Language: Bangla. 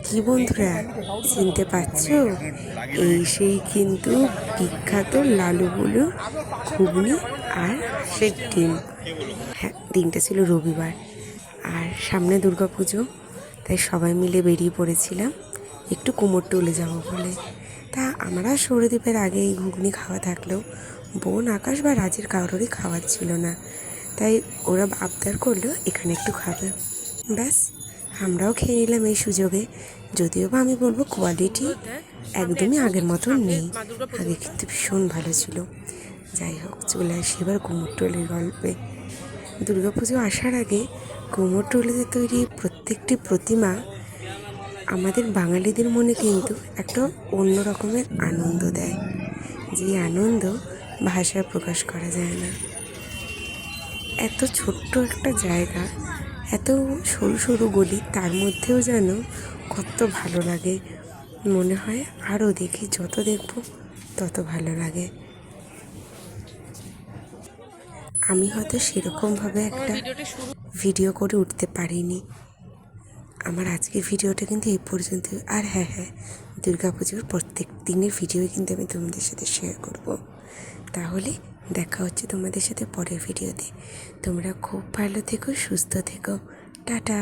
কি বন্ধুরা, চিনতে পারছো? এই সেই কিন্তু বিখ্যাত লালু বুলু ঘুগনি আর হাঁসের ডিম। হ্যাঁ, দিনটা ছিল রবিবার আর সামনে দুর্গাপুজো, তাই সবাই মিলে বেরিয়ে পড়েছিলাম একটু কুমোরটুলি যাব বলে। তা আমরা সৌরদীপের আগে এই ঘুগনি খাওয়া থাকলেও বোন আকাশ বা রাজের কারোরই খাওয়ার ছিল না, তাই ওরা আবদার করলো এখানে একটু খাবে। ব্যাস, আমরাও খেয়ে নিলাম এই সুযোগে। যদিও বা আমি বলবো কোয়ালিটি একদমই আগের মতন নেই, আগে কিন্তু ভীষণ ভালো ছিল। যাই হোক, চলে আসি এবার কুমোরটুলির গল্পে। দুর্গাপুজো আসার আগে কুমোরটুলিতে তৈরি প্রত্যেকটি প্রতিমা আমাদের বাঙালিদের মনে কিন্তু একটা অন্য রকমের আনন্দ দেয়, যে আনন্দ ভাষায় প্রকাশ করা যায় না। এত ছোট্ট একটা জায়গা, এত সরু সরু গলি, তার মধ্যেও যেন কত ভালো লাগে। মনে হয় আরও দেখি, যত দেখব তত ভালো লাগে। আমি হয়তো সেরকমভাবে একটা ভিডিও করে উঠতে পারিনি। আমার আজকের ভিডিওটা কিন্তু এই পর্যন্ত। আর হ্যাঁ হ্যাঁ, দুর্গাপুজোর প্রত্যেক দিনের ভিডিও কিন্তু আমি তোমাদের সাথে শেয়ার করব। তাহলে দেখা হচ্ছে তোমাদের সাথে পরের ভিডিওতে। তোমরা খুব ভালো থেকো, সুস্থ থেকো। টাটা।